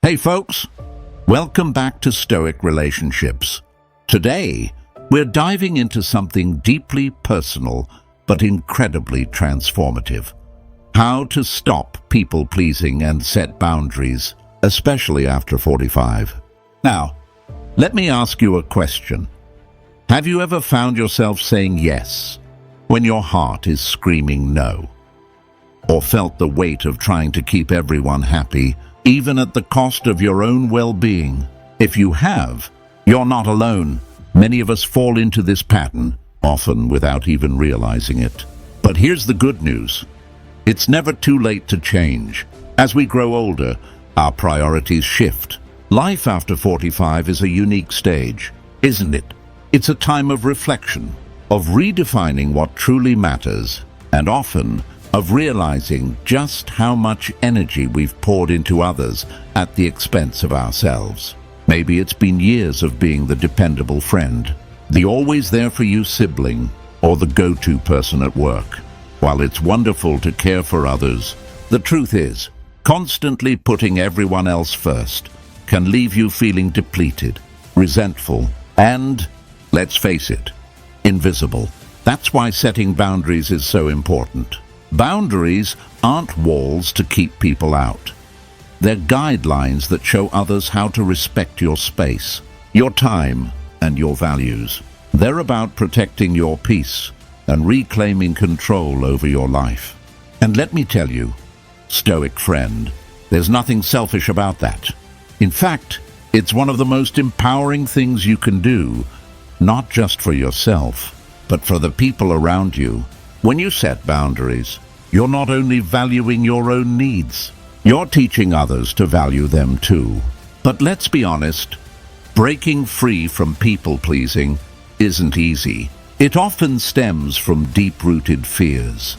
Hey folks, welcome back to Stoic Relationships. Today, we're diving into something deeply personal but incredibly transformative. How to stop people-pleasing and set boundaries, especially after 45. Now, let me ask you a question. Have you ever found yourself saying yes when your heart is screaming no? Or felt the weight of trying to keep everyone happy, even at the cost of your own well-being? If you have, you're not alone. Many of us fall into this pattern, often without even realizing it. But here's the good news. It's never too late to change. As we grow older, our priorities shift. Life after 45 is a unique stage, isn't it? It's a time of reflection, of redefining what truly matters, and often of realizing just how much energy we've poured into others at the expense of ourselves. Maybe it's been years of being the dependable friend, the always there for you sibling, or the go-to person at work. While it's wonderful to care for others, the truth is, constantly putting everyone else first can leave you feeling depleted, resentful, and, let's face it, invisible. That's why setting boundaries is so important. Boundaries aren't walls to keep people out. They're guidelines that show others how to respect your space, your time, and your values. They're about protecting your peace and reclaiming control over your life. And let me tell you, Stoic friend, there's nothing selfish about that. In fact, it's one of the most empowering things you can do, not just for yourself, but for the people around you. When you set boundaries, you're not only valuing your own needs, you're teaching others to value them too. But let's be honest, breaking free from people-pleasing isn't easy. It often stems from deep-rooted fears.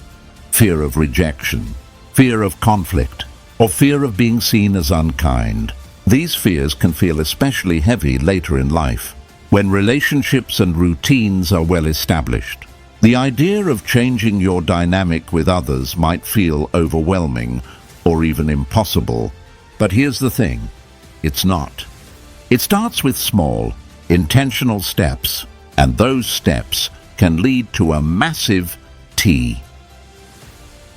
Fear of rejection, fear of conflict, or fear of being seen as unkind. These fears can feel especially heavy later in life, when relationships and routines are well established. The idea of changing your dynamic with others might feel overwhelming or even impossible. But here's the thing, it's not. It starts with small, intentional steps, and those steps can lead to a massive T.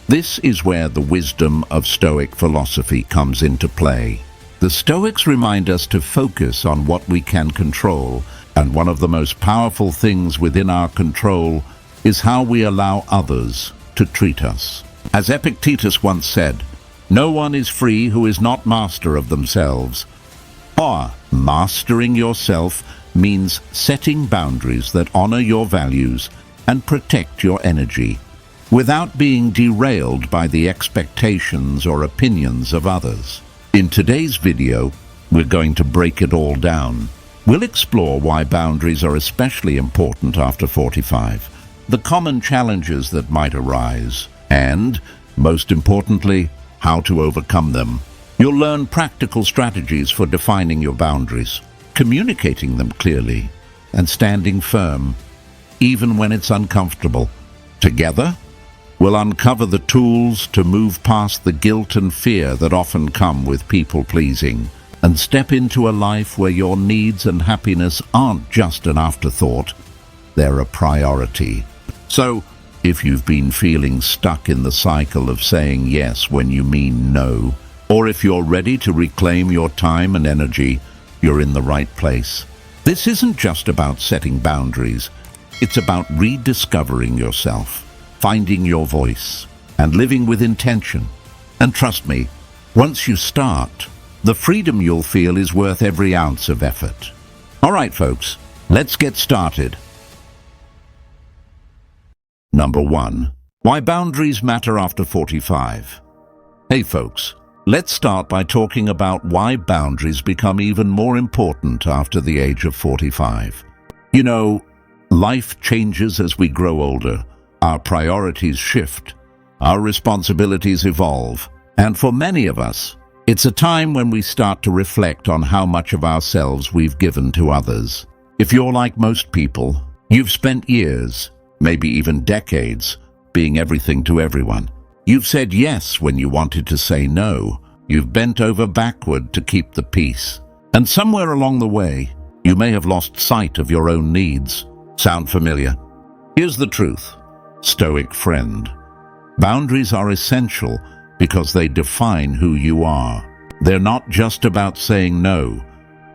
This is where the wisdom of Stoic philosophy comes into play. The Stoics remind us to focus on what we can control, and one of the most powerful things within our control is how we allow others to treat us. As Epictetus once said, "No one is free who is not master of themselves." Or, mastering yourself means setting boundaries that honor your values and protect your energy, without being derailed by the expectations or opinions of others. In today's video, we're going to break it all down. We'll explore why boundaries are especially important after 45, the common challenges that might arise, and, most importantly, how to overcome them. You'll learn practical strategies for defining your boundaries, communicating them clearly, and standing firm, even when it's uncomfortable. Together, we'll uncover the tools to move past the guilt and fear that often come with people-pleasing, and step into a life where your needs and happiness aren't just an afterthought, they're a priority. So, if you've been feeling stuck in the cycle of saying yes when you mean no, or if you're ready to reclaim your time and energy, you're in the right place. This isn't just about setting boundaries, it's about rediscovering yourself, finding your voice, and living with intention. And trust me, once you start, the freedom you'll feel is worth every ounce of effort. All right, folks, let's get started. Number 1. Why boundaries matter after 45. Hey folks, let's start by talking about why boundaries become even more important after the age of 45. You know, life changes as we grow older. Our priorities shift, our responsibilities evolve, and for many of us, it's a time when we start to reflect on how much of ourselves we've given to others. If you're like most people, you've spent years, maybe even decades, being everything to everyone. You've said yes when you wanted to say no, you've bent over backward to keep the peace. And somewhere along the way, you may have lost sight of your own needs. Sound familiar? Here's the truth, Stoic friend. Boundaries are essential because they define who you are. They're not just about saying no,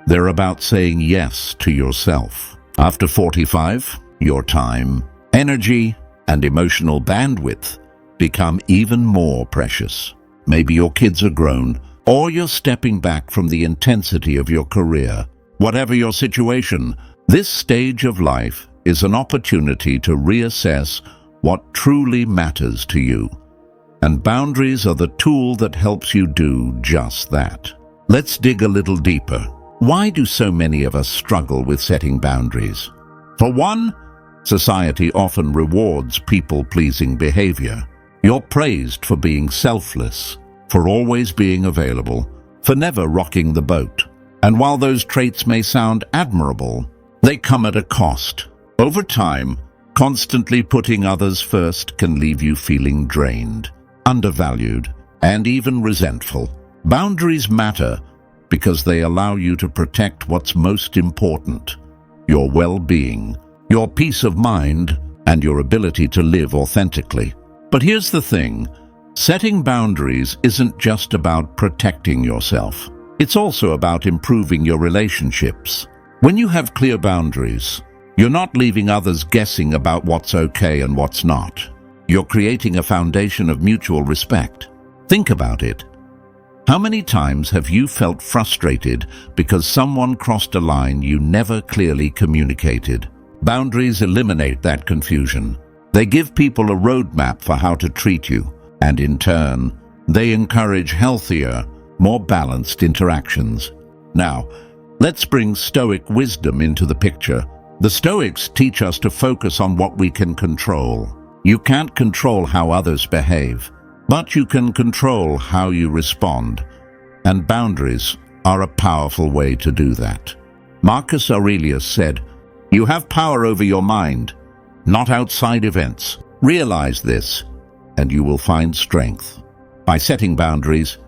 they're about saying yes to yourself. After 45, your time, energy, and emotional bandwidth become even more precious. Maybe your kids are grown, or you're stepping back from the intensity of your career. Whatever your situation, this stage of life is an opportunity to reassess what truly matters to you. And boundaries are the tool that helps you do just that. Let's dig a little deeper. Why do so many of us struggle with setting boundaries? For one, society often rewards people-pleasing behavior. You're praised for being selfless, for always being available, for never rocking the boat. And while those traits may sound admirable, they come at a cost. Over time, constantly putting others first can leave you feeling drained, undervalued, and even resentful. Boundaries matter because they allow you to protect what's most important: your well-being, your peace of mind, and your ability to live authentically. But here's the thing, setting boundaries isn't just about protecting yourself. It's also about improving your relationships. When you have clear boundaries, you're not leaving others guessing about what's okay and what's not. You're creating a foundation of mutual respect. Think about it. How many times have you felt frustrated because someone crossed a line you never clearly communicated? Boundaries eliminate that confusion. They give people a roadmap for how to treat you, and in turn, they encourage healthier, more balanced interactions. Now, let's bring Stoic wisdom into the picture. The Stoics teach us to focus on what we can control. You can't control how others behave, but you can control how you respond. And boundaries are a powerful way to do that. Marcus Aurelius said, "You have power over your mind, not outside events. Realize this, and you will find strength." By setting boundaries,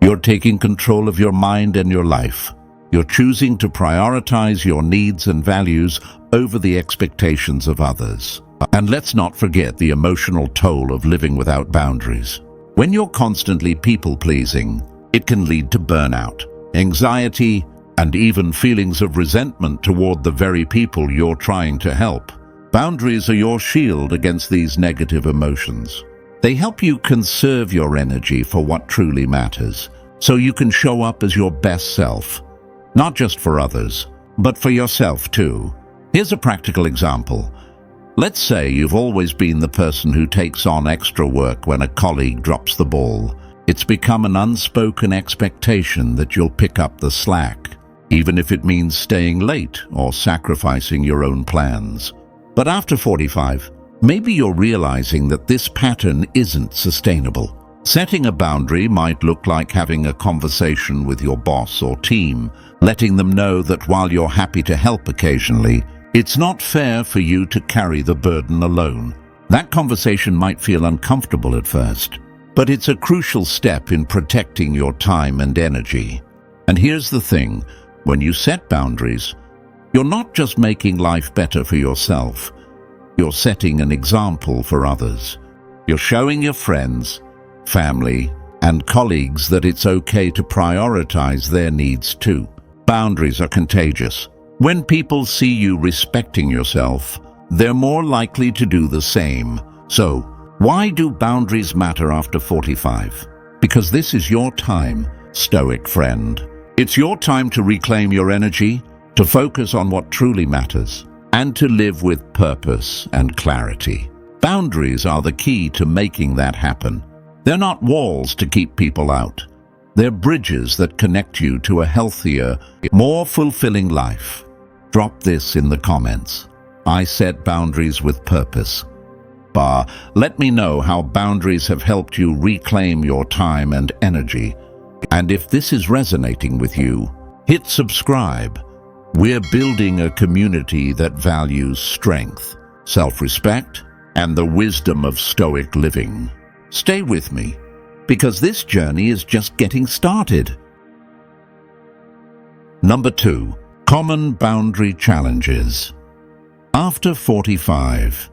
you're taking control of your mind and your life. You're choosing to prioritize your needs and values over the expectations of others. And let's not forget the emotional toll of living without boundaries. When you're constantly people-pleasing, it can lead to burnout, anxiety, and even feelings of resentment toward the very people you're trying to help. Boundaries are your shield against these negative emotions. They help you conserve your energy for what truly matters, so you can show up as your best self, not just for others, but for yourself too. Here's a practical example. Let's say you've always been the person who takes on extra work when a colleague drops the ball. It's become an unspoken expectation that you'll pick up the slack, even if it means staying late or sacrificing your own plans. But after 45, maybe you're realizing that this pattern isn't sustainable. Setting a boundary might look like having a conversation with your boss or team, letting them know that while you're happy to help occasionally, it's not fair for you to carry the burden alone. That conversation might feel uncomfortable at first, but it's a crucial step in protecting your time and energy. And here's the thing, when you set boundaries, you're not just making life better for yourself, you're setting an example for others. You're showing your friends, family, and colleagues that it's okay to prioritize their needs too. Boundaries are contagious. When people see you respecting yourself, they're more likely to do the same. So, why do boundaries matter after 45? Because this is your time, Stoic friend. It's your time to reclaim your energy, to focus on what truly matters, and to live with purpose and clarity. Boundaries are the key to making that happen. They're not walls to keep people out. They're bridges that connect you to a healthier, more fulfilling life. Drop this in the comments. I set boundaries with purpose. Let me know how boundaries have helped you reclaim your time and energy. And if this is resonating with you, hit subscribe. We're building a community that values strength, self-respect, and the wisdom of Stoic living. Stay with me, because this journey is just getting started. Number 2. Common boundary challenges. After 45.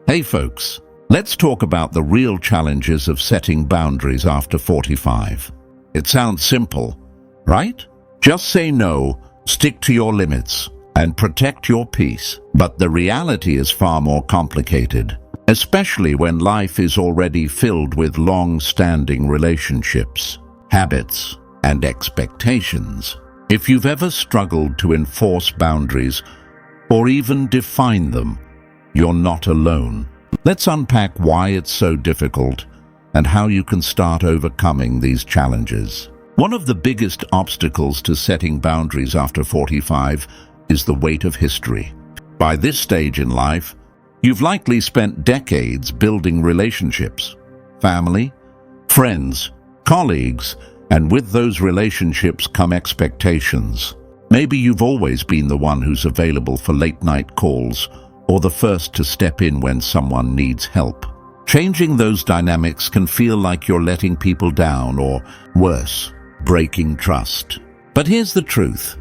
Hey folks, let's talk about the real challenges of setting boundaries after 45. It sounds simple, right? Just say no, stick to your limits, and protect your peace. But the reality is far more complicated, especially when life is already filled with long-standing relationships, habits, and expectations. If you've ever struggled to enforce boundaries or even define them, you're not alone. Let's unpack why it's so difficult and how you can start overcoming these challenges. One of the biggest obstacles to setting boundaries after 45 is the weight of history. By this stage in life, you've likely spent decades building relationships, family, friends, colleagues, and with those relationships come expectations. Maybe you've always been the one who's available for late-night calls or the first to step in when someone needs help. Changing those dynamics can feel like you're letting people down or, worse, breaking trust. But here's the truth.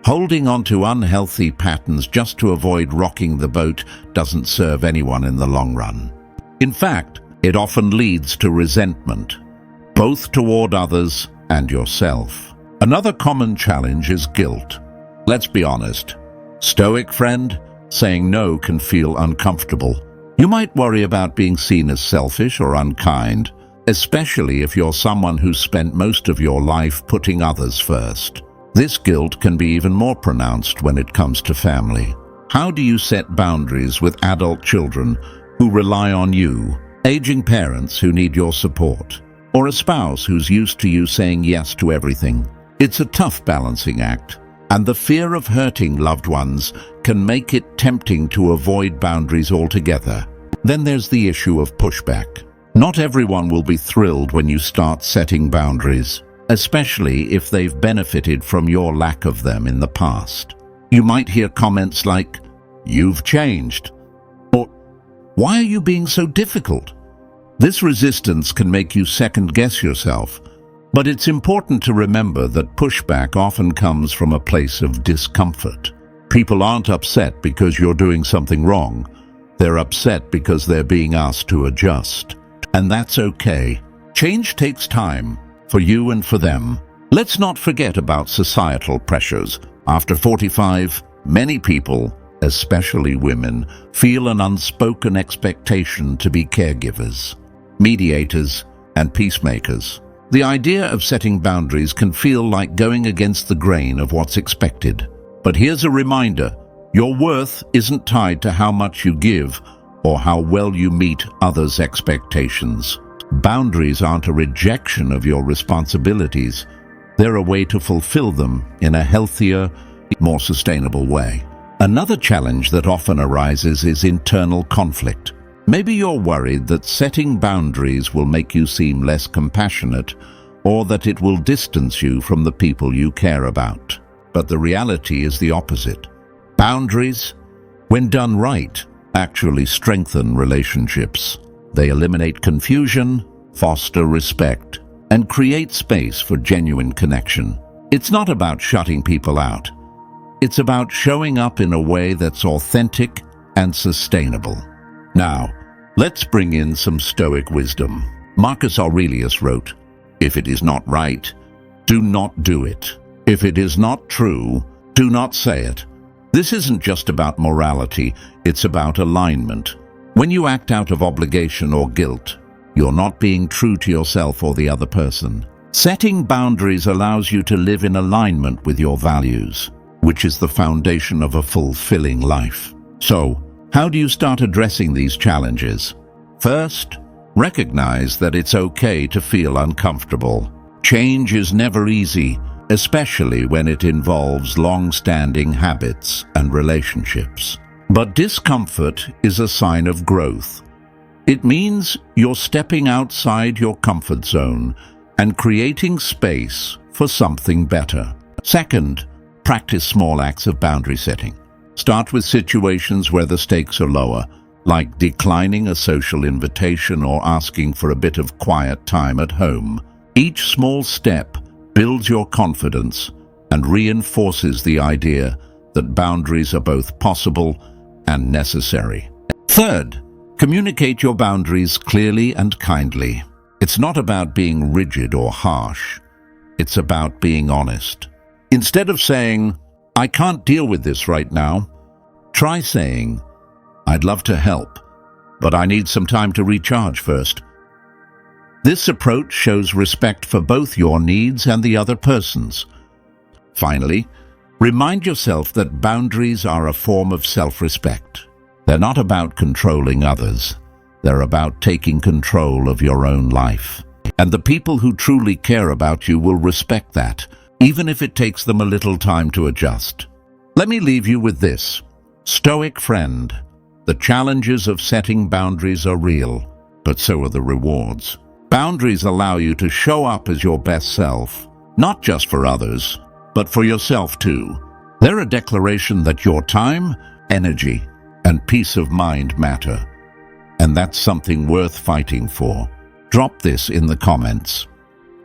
Holding on to unhealthy patterns just to avoid rocking the boat doesn't serve anyone in the long run. In fact, it often leads to resentment, both toward others and yourself. Another common challenge is guilt. Let's be honest. Stoic friend, saying no can feel uncomfortable. You might worry about being seen as selfish or unkind, especially if you're someone who's spent most of your life putting others first. This guilt can be even more pronounced when it comes to family. How do you set boundaries with adult children who rely on you, aging parents who need your support, or a spouse who's used to you saying yes to everything? It's a tough balancing act, and the fear of hurting loved ones can make it tempting to avoid boundaries altogether. Then there's the issue of pushback. Not everyone will be thrilled when you start setting boundaries, especially if they've benefited from your lack of them in the past. You might hear comments like, "You've changed," or "Why are you being so difficult?" This resistance can make you second-guess yourself, but it's important to remember that pushback often comes from a place of discomfort. People aren't upset because you're doing something wrong. They're upset because they're being asked to adjust. And that's okay. Change takes time, for you and for them. Let's not forget about societal pressures. After 45, many people, especially women, feel an unspoken expectation to be caregivers, mediators, and peacemakers. The idea of setting boundaries can feel like going against the grain of what's expected. But here's a reminder, your worth isn't tied to how much you give or how well you meet others' expectations. Boundaries aren't a rejection of your responsibilities. They're a way to fulfill them in a healthier, more sustainable way. Another challenge that often arises is internal conflict. Maybe you're worried that setting boundaries will make you seem less compassionate or that it will distance you from the people you care about. But the reality is the opposite. Boundaries, when done right, actually strengthen relationships. They eliminate confusion, foster respect, and create space for genuine connection. It's not about shutting people out. It's about showing up in a way that's authentic and sustainable. Now, let's bring in some Stoic wisdom. Marcus Aurelius wrote, "If it is not right, do not do it. If it is not true, do not say it." This isn't just about morality, it's about alignment. When you act out of obligation or guilt, you're not being true to yourself or the other person. Setting boundaries allows you to live in alignment with your values, which is the foundation of a fulfilling life. So, how do you start addressing these challenges? First, recognize that it's okay to feel uncomfortable. Change is never easy, especially when it involves long-standing habits and relationships. But discomfort is a sign of growth. It means you're stepping outside your comfort zone and creating space for something better. Second, practice small acts of boundary setting. Start with situations where the stakes are lower, like declining a social invitation or asking for a bit of quiet time at home. Each small step builds your confidence and reinforces the idea that boundaries are both possible and necessary. Third, communicate your boundaries clearly and kindly. It's not about being rigid or harsh. It's about being honest. Instead of saying, "I can't deal with this right now," try saying, "I'd love to help, but I need some time to recharge first." This approach shows respect for both your needs and the other person's. Finally, remind yourself that boundaries are a form of self-respect. They're not about controlling others. They're about taking control of your own life. And the people who truly care about you will respect that, even if it takes them a little time to adjust. Let me leave you with this. Stoic friend, the challenges of setting boundaries are real, but so are the rewards. Boundaries allow you to show up as your best self, not just for others, but for yourself too. They're a declaration that your time, energy, and peace of mind matter. And that's something worth fighting for. Drop this in the comments.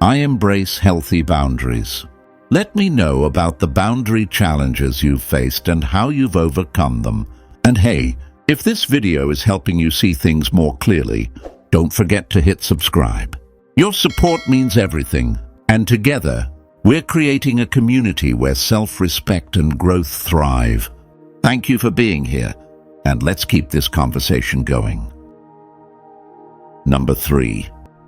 I embrace healthy boundaries. Let me know about the boundary challenges you've faced and how you've overcome them. And hey, if this video is helping you see things more clearly, don't forget to hit subscribe. Your support means everything, and together, we're creating a community where self-respect and growth thrive. Thank you for being here, and let's keep this conversation going. Number 3,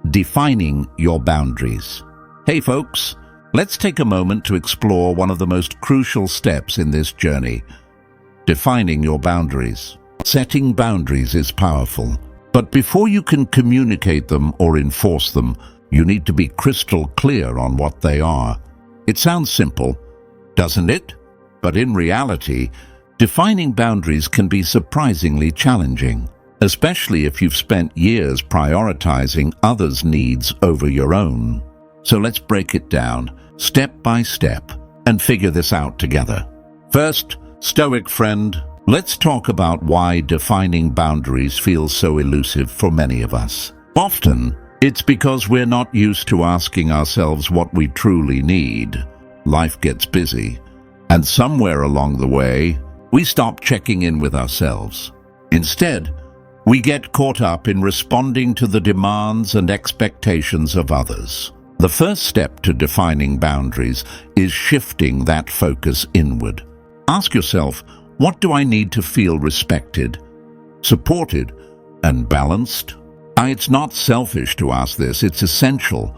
defining your boundaries. Hey folks, let's take a moment to explore one of the most crucial steps in this journey, defining your boundaries. Setting boundaries is powerful, but before you can communicate them or enforce them, you need to be crystal clear on what they are. It sounds simple, doesn't it? But in reality, defining boundaries can be surprisingly challenging, especially if you've spent years prioritizing others' needs over your own. So let's break it down, step by step, and figure this out together. First, Stoic friend, let's talk about why defining boundaries feels so elusive for many of us. Often, it's because we're not used to asking ourselves what we truly need. Life gets busy, and somewhere along the way, we stop checking in with ourselves. Instead, we get caught up in responding to the demands and expectations of others. The first step to defining boundaries is shifting that focus inward. Ask yourself, what do I need to feel respected, supported, and balanced? It's not selfish to ask this, it's essential.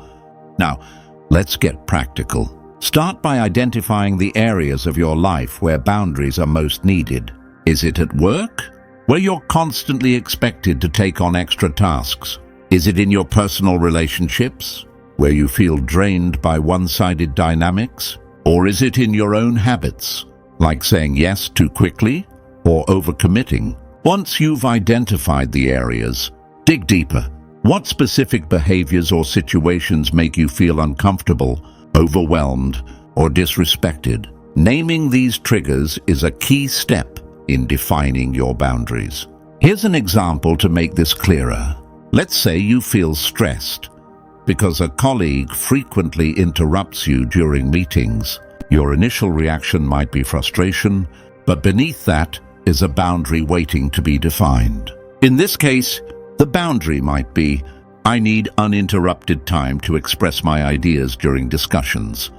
Now, let's get practical. Start by identifying the areas of your life where boundaries are most needed. Is it at work, where you're constantly expected to take on extra tasks? Is it in your personal relationships, where you feel drained by one-sided dynamics? Or is it in your own habits, like saying yes too quickly or overcommitting? Once you've identified the areas, dig deeper. What specific behaviors or situations make you feel uncomfortable, overwhelmed, or disrespected? Naming these triggers is a key step in defining your boundaries. Here's an example to make this clearer. Let's say you feel stressed because a colleague frequently interrupts you during meetings. Your initial reaction might be frustration, but beneath that is a boundary waiting to be defined. In this case, the boundary might be, I need uninterrupted time to express my ideas during discussions.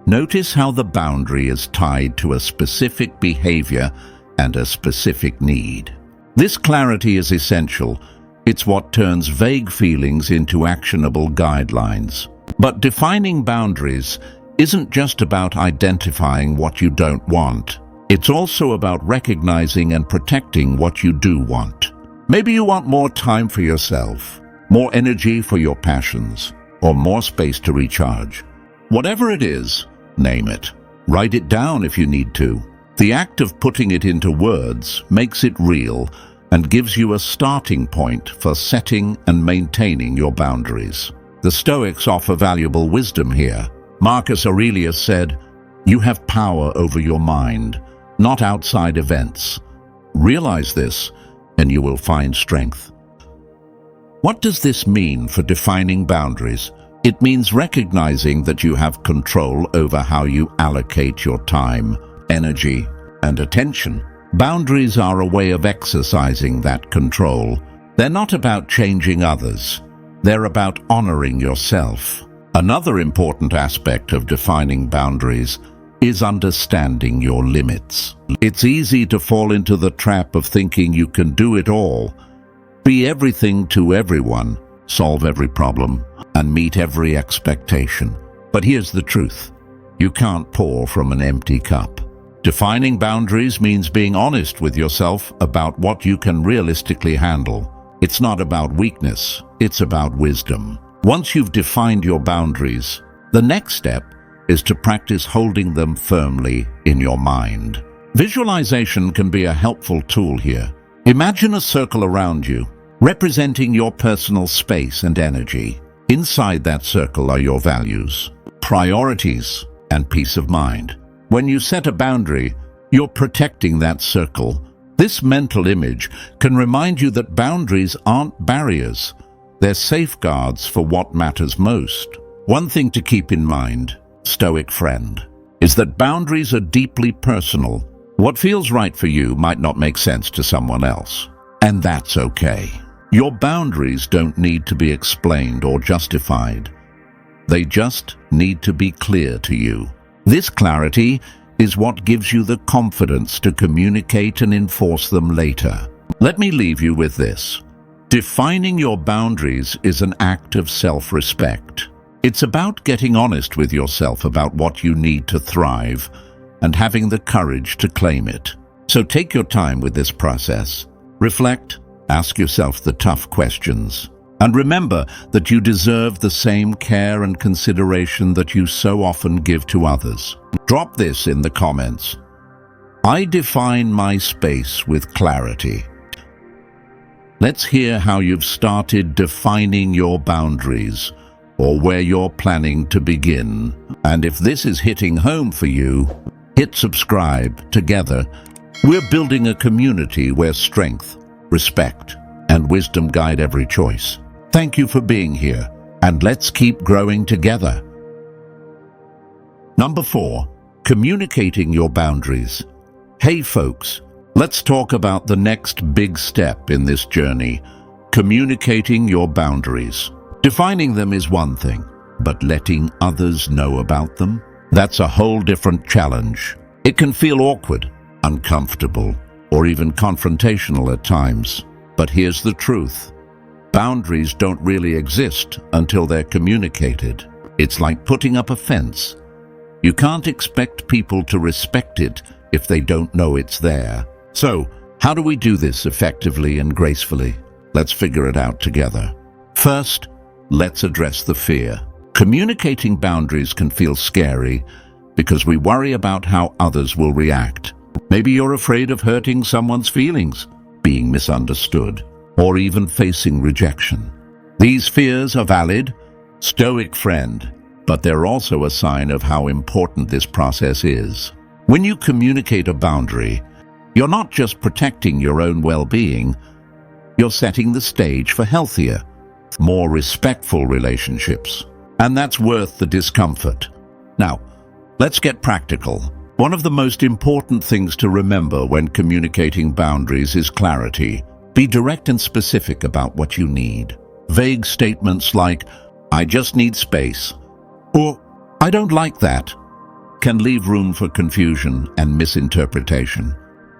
Notice how the boundary is tied to a specific behavior and a specific need. This clarity is essential. It's what turns vague feelings into actionable guidelines. But defining boundaries isn't just about identifying what you don't want. It's also about recognizing and protecting what you do want. Maybe you want more time for yourself, more energy for your passions, or more space to recharge. Whatever it is, name it. Write it down if you need to. The act of putting it into words makes it real and gives you a starting point for setting and maintaining your boundaries. The Stoics offer valuable wisdom here. Marcus Aurelius said, "You have power over your mind, not outside events. Realize this, and you will find strength. What does this mean for defining boundaries? It means recognizing that you have control over how you allocate your time, energy, and attention. Boundaries are a way of exercising that control. They're not about changing others. They're about honoring yourself. Another important aspect of defining boundaries is understanding your limits. It's easy to fall into the trap of thinking you can do it all, be everything to everyone, solve every problem, and meet every expectation. But here's the truth. You can't pour from an empty cup. Defining boundaries means being honest with yourself about what you can realistically handle. It's not about weakness, it's about wisdom. Once you've defined your boundaries, the next step is to practice holding them firmly in your mind. Visualization can be a helpful tool here. Imagine a circle around you, representing your personal space and energy. Inside that circle are your values, priorities, and peace of mind. When you set a boundary, you're protecting that circle. This mental image can remind you that boundaries aren't barriers. They're safeguards for what matters most. One thing to keep in mind, Stoic friend, is that boundaries are deeply personal. What feels right for you might not make sense to someone else, and that's okay. Your boundaries don't need to be explained or justified. They just need to be clear to you. This clarity is what gives you the confidence to communicate and enforce them later. Let me leave you with this. Defining your boundaries is an act of self-respect. It's about getting honest with yourself about what you need to thrive and having the courage to claim it. So take your time with this process. Reflect, ask yourself the tough questions, and remember that you deserve the same care and consideration that you so often give to others. Drop this in the comments. I define my space with clarity. Let's hear how you've started defining your boundaries, or where you're planning to begin. And if this is hitting home for you, hit subscribe. Together, we're building a community where strength, respect, and wisdom guide every choice. Thank you for being here, and let's keep growing together. Number 4, communicating your boundaries. Hey folks, let's talk about the next big step in this journey, communicating your boundaries. Defining them is one thing, but letting others know about them, that's a whole different challenge. It can feel awkward, uncomfortable, or even confrontational at times. But here's the truth. Boundaries don't really exist until they're communicated. It's like putting up a fence. You can't expect people to respect it if they don't know it's there. So, how do we do this effectively and gracefully? Let's figure it out together. First, let's address the fear. Communicating boundaries can feel scary because we worry about how others will react. Maybe you're afraid of hurting someone's feelings, being misunderstood, or even facing rejection. These fears are valid, Stoic friend, but they're also a sign of how important this process is. When you communicate a boundary, you're not just protecting your own well-being, you're setting the stage for healthier, more respectful relationships. And that's worth the discomfort. Now, let's get practical. One of the most important things to remember when communicating boundaries is clarity. Be direct and specific about what you need. Vague statements like, "I just need space," or "I don't like that," can leave room for confusion and misinterpretation.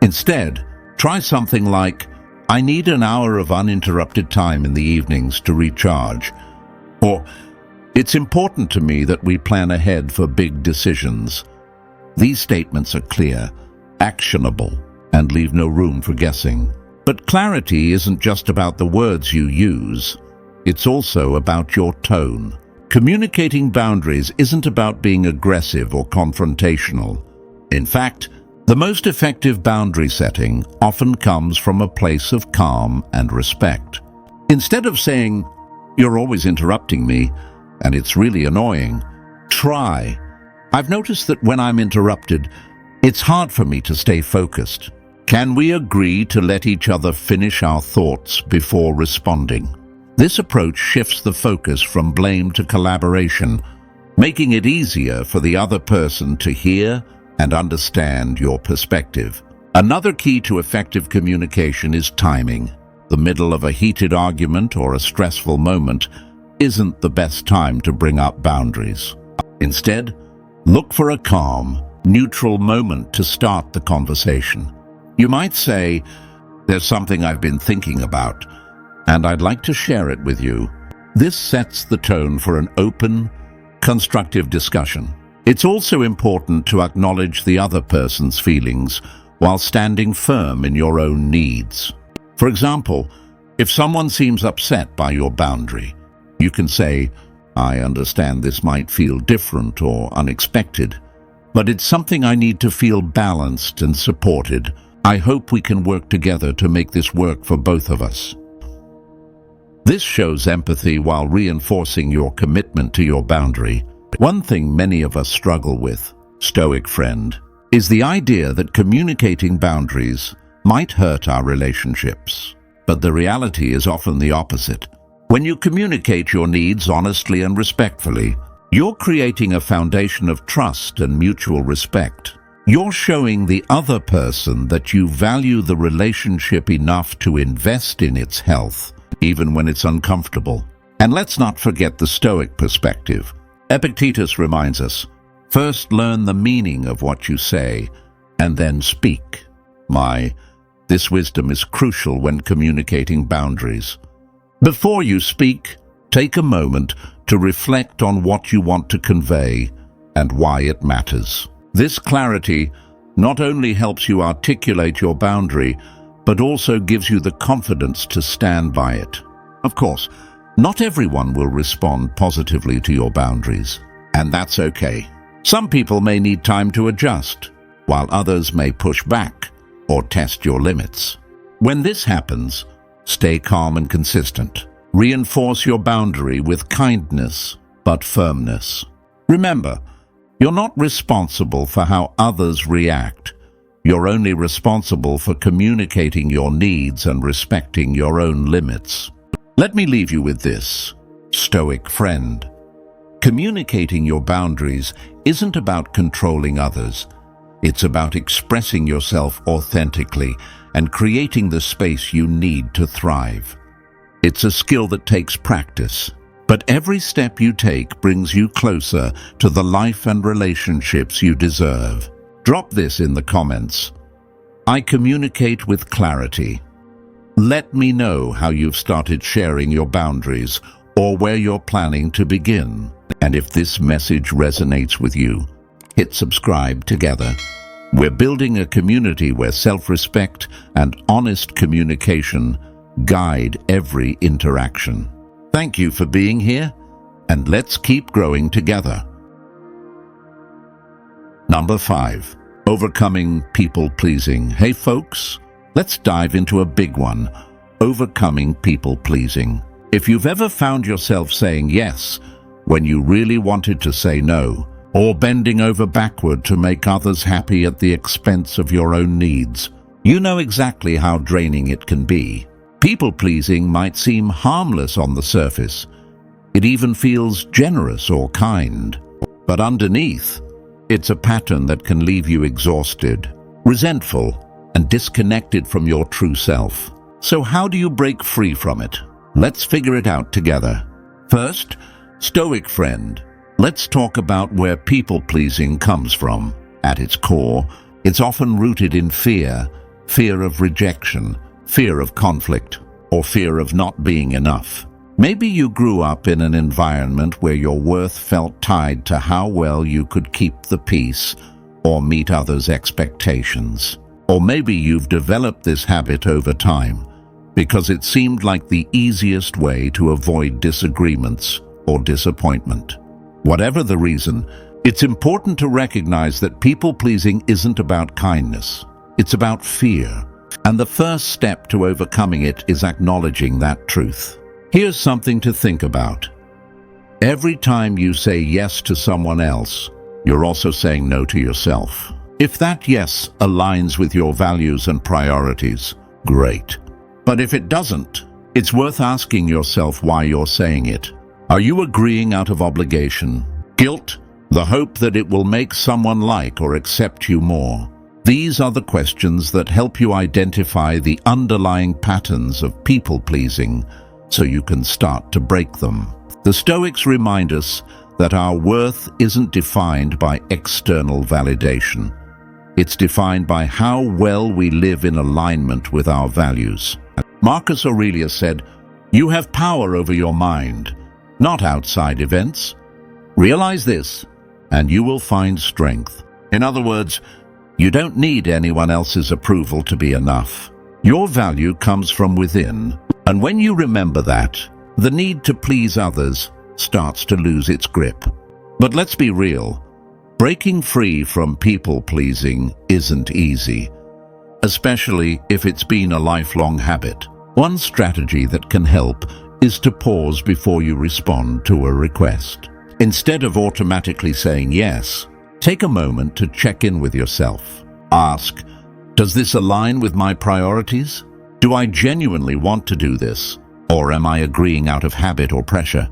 Instead, try something like, "I need an hour of uninterrupted time in the evenings to recharge," or "It's important to me that we plan ahead for big decisions." These statements are clear, actionable, and leave no room for guessing. But clarity isn't just about the words you use, it's also about your tone. Communicating boundaries isn't about being aggressive or confrontational. In fact, the most effective boundary setting often comes from a place of calm and respect. Instead of saying, "You're always interrupting me, and it's really annoying," try, "I've noticed that when I'm interrupted, it's hard for me to stay focused." Can we agree to let each other finish our thoughts before responding? This approach shifts the focus from blame to collaboration, making it easier for the other person to hear and understand your perspective. Another key to effective communication is timing. The middle of a heated argument or a stressful moment isn't the best time to bring up boundaries. Instead, look for a calm, neutral moment to start the conversation. You might say, "There's something I've been thinking about, and I'd like to share it with you." This sets the tone for an open, constructive discussion. It's also important to acknowledge the other person's feelings while standing firm in your own needs. For example, if someone seems upset by your boundary, you can say, "I understand this might feel different or unexpected, but it's something I need to feel balanced and supported. I hope we can work together to make this work for both of us." This shows empathy while reinforcing your commitment to your boundary. One thing many of us struggle with, Stoic friend, is the idea that communicating boundaries might hurt our relationships. But the reality is often the opposite. When you communicate your needs honestly and respectfully, you're creating a foundation of trust and mutual respect. You're showing the other person that you value the relationship enough to invest in its health, even when it's uncomfortable. And let's not forget the Stoic perspective. Epictetus reminds us, first learn the meaning of what you say, and then speak. This wisdom is crucial when communicating boundaries. Before you speak, take a moment to reflect on what you want to convey and why it matters. This clarity not only helps you articulate your boundary, but also gives you the confidence to stand by it. Of course, not everyone will respond positively to your boundaries, and that's okay. Some people may need time to adjust, while others may push back or test your limits. When this happens, stay calm and consistent. Reinforce your boundary with kindness but firmness. Remember, you're not responsible for how others react. You're only responsible for communicating your needs and respecting your own limits. Let me leave you with this, Stoic friend. Communicating your boundaries isn't about controlling others. It's about expressing yourself authentically and creating the space you need to thrive. It's a skill that takes practice, but every step you take brings you closer to the life and relationships you deserve. Drop this in the comments. I communicate with clarity. Let me know how you've started sharing your boundaries or where you're planning to begin. And if this message resonates with you, hit subscribe together. We're building a community where self-respect and honest communication guide every interaction. Thank you for being here, and let's keep growing together. Number 5, overcoming people-pleasing. Hey folks, let's dive into a big one, overcoming people-pleasing. If you've ever found yourself saying yes when you really wanted to say no, or bending over backward to make others happy at the expense of your own needs, you know exactly how draining it can be. People-pleasing might seem harmless on the surface. It even feels generous or kind. But underneath, it's a pattern that can leave you exhausted, resentful, and disconnected from your true self. So how do you break free from it? Let's figure it out together. First, Stoic friend, let's talk about where people-pleasing comes from. At its core, it's often rooted in fear of rejection, fear of conflict, or fear of not being enough. Maybe you grew up in an environment where your worth felt tied to how well you could keep the peace or meet others' expectations. Or maybe you've developed this habit over time because it seemed like the easiest way to avoid disagreements or disappointment. Whatever the reason, it's important to recognize that people-pleasing isn't about kindness. It's about fear. And the first step to overcoming it is acknowledging that truth. Here's something to think about. Every time you say yes to someone else, you're also saying no to yourself. If that yes aligns with your values and priorities, great. But if it doesn't, it's worth asking yourself why you're saying it. Are you agreeing out of obligation, guilt, the hope that it will make someone like or accept you more? These are the questions that help you identify the underlying patterns of people-pleasing so you can start to break them. The Stoics remind us that our worth isn't defined by external validation. It's defined by how well we live in alignment with our values. Marcus Aurelius said, "You have power over your mind, not outside events. Realize this, and you will find strength." In other words, you don't need anyone else's approval to be enough. Your value comes from within, and when you remember that, the need to please others starts to lose its grip. But let's be real. Breaking free from people-pleasing isn't easy, especially if it's been a lifelong habit. One strategy that can help is to pause before you respond to a request. Instead of automatically saying yes, take a moment to check in with yourself. Ask, does this align with my priorities? Do I genuinely want to do this, or am I agreeing out of habit or pressure?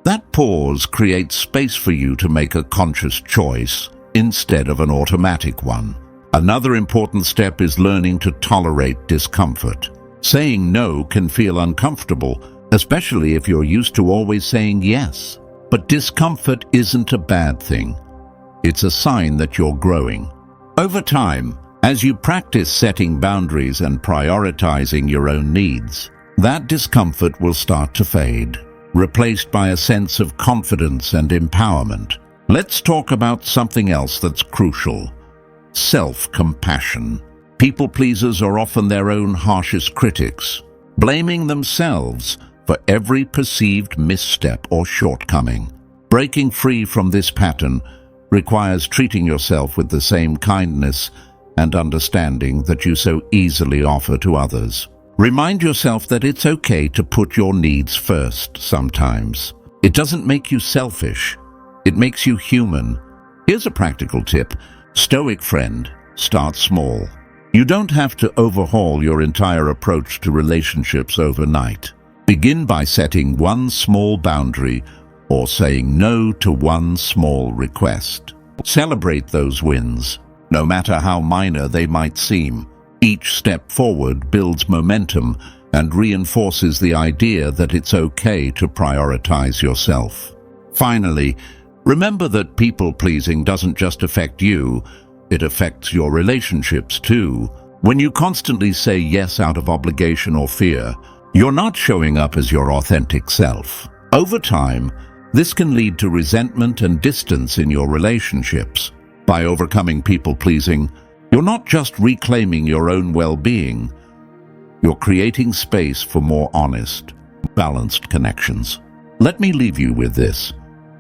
That pause creates space for you to make a conscious choice instead of an automatic one. Another important step is learning to tolerate discomfort. Saying no can feel uncomfortable, especially if you're used to always saying yes. But discomfort isn't a bad thing. It's a sign that you're growing. Over time, as you practice setting boundaries and prioritizing your own needs, that discomfort will start to fade, replaced by a sense of confidence and empowerment. Let's talk about something else that's crucial: self-compassion. People-pleasers are often their own harshest critics, blaming themselves for every perceived misstep or shortcoming. Breaking free from this pattern requires treating yourself with the same kindness and understanding that you so easily offer to others. Remind yourself that it's okay to put your needs first sometimes. It doesn't make you selfish. It makes you human. Here's a practical tip. Stoic friend, start small. You don't have to overhaul your entire approach to relationships overnight. Begin by setting one small boundary or saying no to one small request. Celebrate those wins, no matter how minor they might seem. Each step forward builds momentum and reinforces the idea that it's okay to prioritize yourself. Finally, remember that people-pleasing doesn't just affect you, it affects your relationships too. When you constantly say yes out of obligation or fear, you're not showing up as your authentic self. Over time, this can lead to resentment and distance in your relationships. By overcoming people-pleasing, you're not just reclaiming your own well-being, you're creating space for more honest, balanced connections. Let me leave you with this.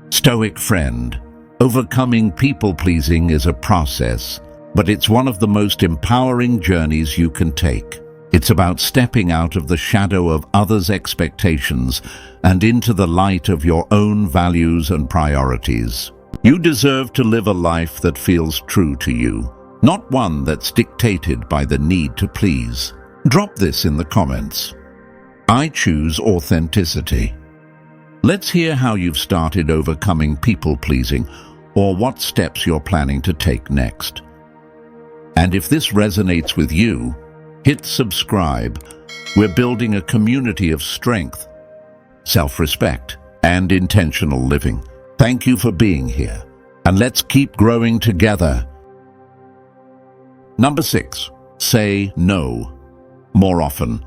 Stoic friend, overcoming people-pleasing is a process, but it's one of the most empowering journeys you can take. It's about stepping out of the shadow of others' expectations and into the light of your own values and priorities. You deserve to live a life that feels true to you, not one that's dictated by the need to please. Drop this in the comments. I choose authenticity. Let's hear how you've started overcoming people-pleasing or what steps you're planning to take next. And if this resonates with you, hit subscribe. We're building a community of strength, self-respect, and intentional living. Thank you for being here, and let's keep growing together. Number 6, say no more often.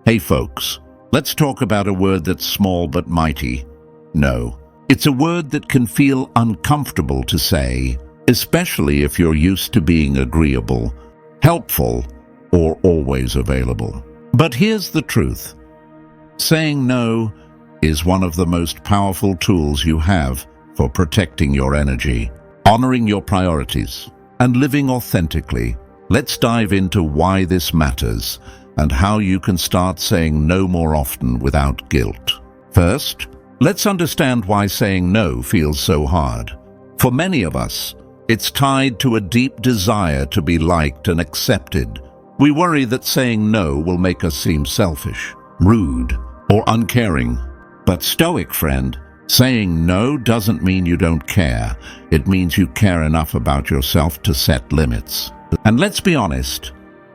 Hey folks, let's talk about a word that's small but mighty: no. It's a word that can feel uncomfortable to say, especially if you're used to being agreeable, helpful, or always available. But here's the truth. Saying no is one of the most powerful tools you have for protecting your energy, honoring your priorities, and living authentically. Let's dive into why this matters and how you can start saying no more often without guilt. First, let's understand why saying no feels so hard. For many of us, It's tied to a deep desire to be liked and accepted. We worry that saying no will make us seem selfish, rude, or uncaring. But Stoic friend, saying no doesn't mean you don't care. It means you care enough about yourself to set limits. And let's be honest,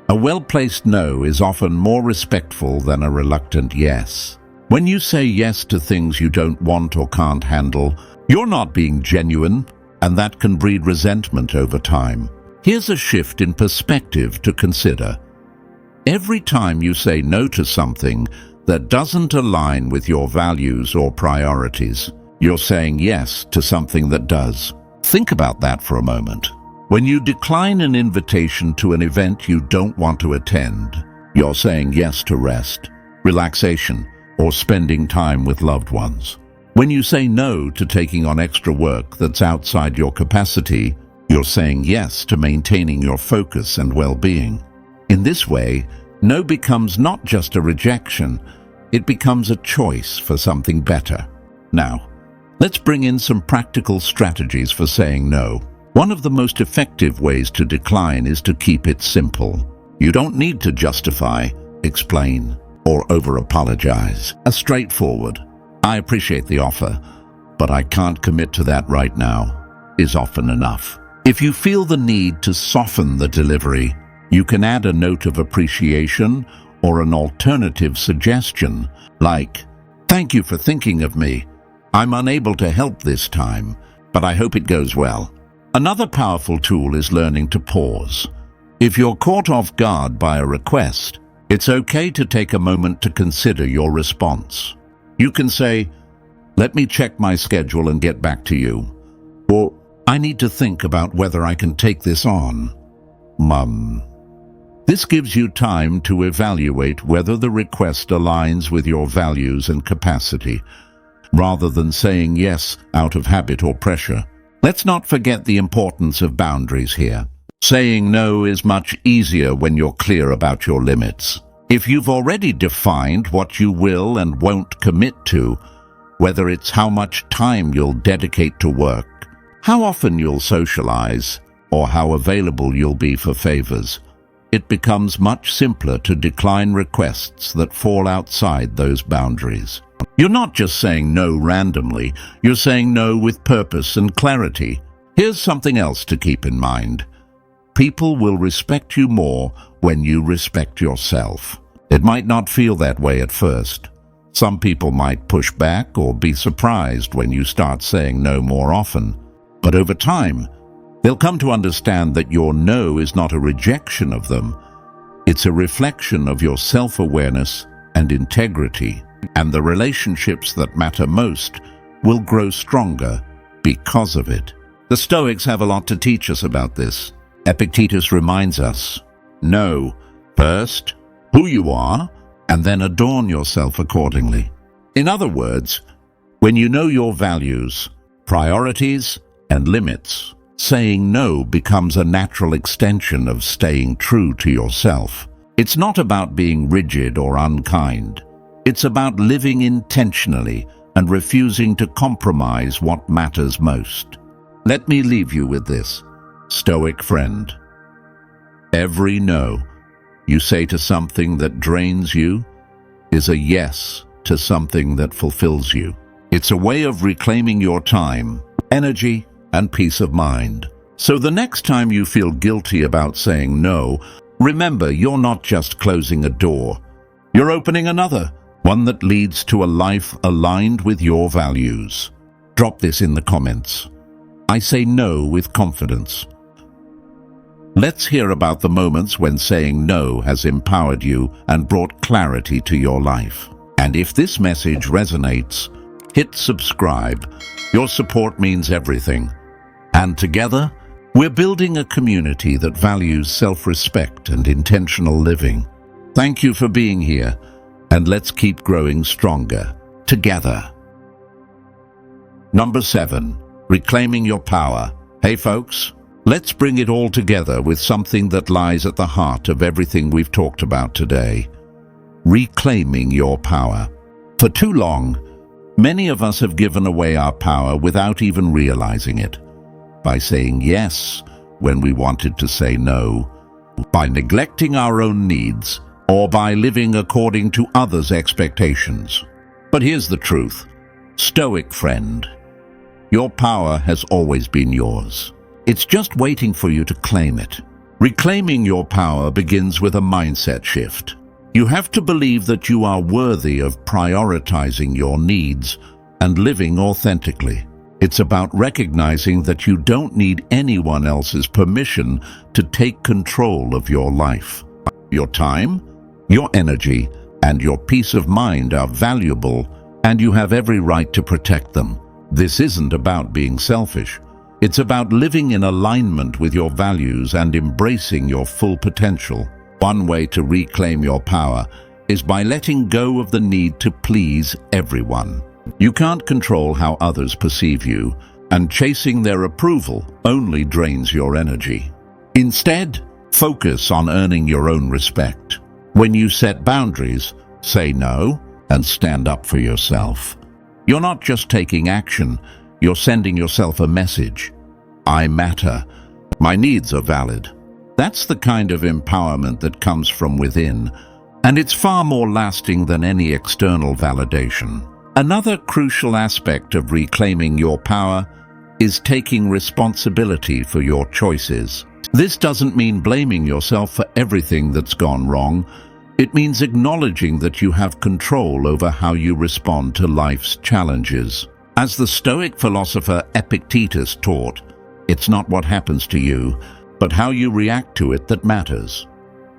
a well-placed no is often more respectful than a reluctant yes. When you say yes to things you don't want or can't handle, you're not being genuine, and that can breed resentment over time. Here's a shift in perspective to consider. Every time you say no to something that doesn't align with your values or priorities, you're saying yes to something that does. Think about that for a moment. When you decline an invitation to an event you don't want to attend, you're saying yes to rest, relaxation, or spending time with loved ones. When you say no to taking on extra work that's outside your capacity, you're saying yes to maintaining your focus and well-being. In this way, no becomes not just a rejection, it becomes a choice for something better. Now, let's bring in some practical strategies for saying no. One of the most effective ways to decline is to keep it simple. You don't need to justify, explain, or over-apologize. A straightforward, "I appreciate the offer, but I can't commit to that right now," is often enough. If you feel the need to soften the delivery, you can add a note of appreciation or an alternative suggestion, like, "Thank you for thinking of me. I'm unable to help this time, but I hope it goes well." Another powerful tool is learning to pause. If you're caught off guard by a request, it's okay to take a moment to consider your response. You can say, "Let me check my schedule and get back to you," or "I need to think about whether I can take this on, Mum." This gives you time to evaluate whether the request aligns with your values and capacity, rather than saying yes out of habit or pressure. Let's not forget the importance of boundaries here. Saying no is much easier when you're clear about your limits. If you've already defined what you will and won't commit to, whether it's how much time you'll dedicate to work, how often you'll socialize, or how available you'll be for favors, it becomes much simpler to decline requests that fall outside those boundaries. You're not just saying no randomly, you're saying no with purpose and clarity. Here's something else to keep in mind. People will respect you more when you respect yourself. It might not feel that way at first. Some people might push back or be surprised when you start saying no more often. But over time, they'll come to understand that your no is not a rejection of them. It's a reflection of your self-awareness and integrity. And the relationships that matter most will grow stronger because of it. The Stoics have a lot to teach us about this. Epictetus reminds us, know first who you are, and then adorn yourself accordingly. In other words, when you know your values, priorities, and limits, saying no becomes a natural extension of staying true to yourself. It's not about being rigid or unkind. It's about living intentionally and refusing to compromise what matters most. Let me leave you with this, Stoic friend. Every no you say to something that drains you is a yes to something that fulfills you. It's a way of reclaiming your time, energy, and peace of mind. So the next time you feel guilty about saying no, remember you're not just closing a door. You're opening another, one that leads to a life aligned with your values. Drop this in the comments. I say no with confidence. Let's hear about the moments when saying no has empowered you and brought clarity to your life. And if this message resonates, hit subscribe. Your support means everything. And together, we're building a community that values self-respect and intentional living. Thank you for being here, and let's keep growing stronger together. Number 7, reclaiming your power. Hey folks, let's bring it all together with something that lies at the heart of everything we've talked about today. Reclaiming your power. For too long, many of us have given away our power without even realizing it. by saying yes when we wanted to say no, by neglecting our own needs, or by living according to others' expectations. But here's the truth, Stoic friend. Your power has always been yours. It's just waiting for you to claim it. Reclaiming your power begins with a mindset shift. You have to believe that you are worthy of prioritizing your needs and living authentically. It's about recognizing that you don't need anyone else's permission to take control of your life. Your time, your energy, and your peace of mind are valuable, and you have every right to protect them. This isn't about being selfish. It's about living in alignment with your values and embracing your full potential. One way to reclaim your power is by letting go of the need to please everyone. You can't control how others perceive you, and chasing their approval only drains your energy. Instead, focus on earning your own respect. When you set boundaries, say no, and stand up for yourself. You're not just taking action, you're sending yourself a message. I matter. My needs are valid. That's the kind of empowerment that comes from within, and it's far more lasting than any external validation. Another crucial aspect of reclaiming your power is taking responsibility for your choices. This doesn't mean blaming yourself for everything that's gone wrong. It means acknowledging that you have control over how you respond to life's challenges. As the Stoic philosopher Epictetus taught, it's not what happens to you, but how you react to it that matters.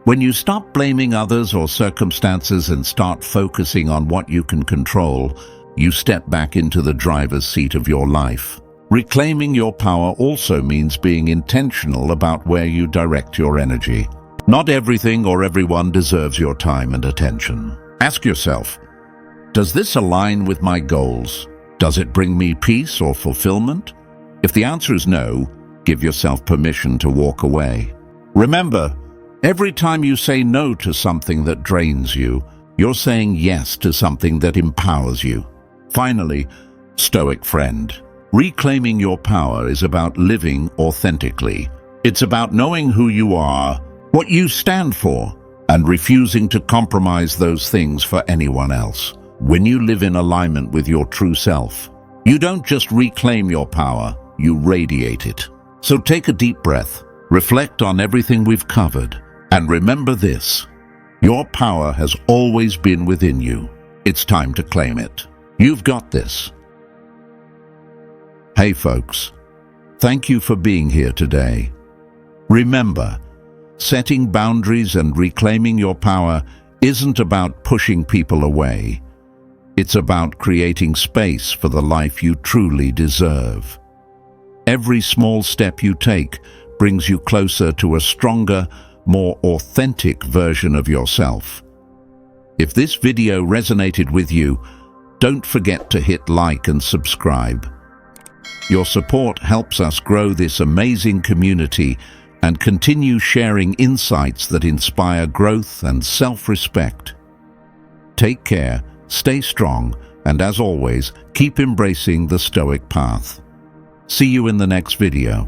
When you stop blaming others or circumstances and start focusing on what you can control, you step back into the driver's seat of your life. Reclaiming your power also means being intentional about where you direct your energy. Not everything or everyone deserves your time and attention. Ask yourself, does this align with my goals? Does it bring me peace or fulfillment? If the answer is no, give yourself permission to walk away. Remember, every time you say no to something that drains you, you're saying yes to something that empowers you. Finally, Stoic friend, reclaiming your power is about living authentically. It's about knowing who you are, what you stand for, and refusing to compromise those things for anyone else. When you live in alignment with your true self, you don't just reclaim your power, you radiate it. So take a deep breath, reflect on everything we've covered, and remember this: your power has always been within you. It's time to claim it. You've got this. Hey folks, thank you for being here today. Remember, setting boundaries and reclaiming your power isn't about pushing people away. It's about creating space for the life you truly deserve. Every small step you take brings you closer to a stronger, more authentic version of yourself. If this video resonated with you, don't forget to hit like and subscribe. Your support helps us grow this amazing community and continue sharing insights that inspire growth and self-respect. Take care, stay strong, and as always, keep embracing the Stoic path. See you in the next video.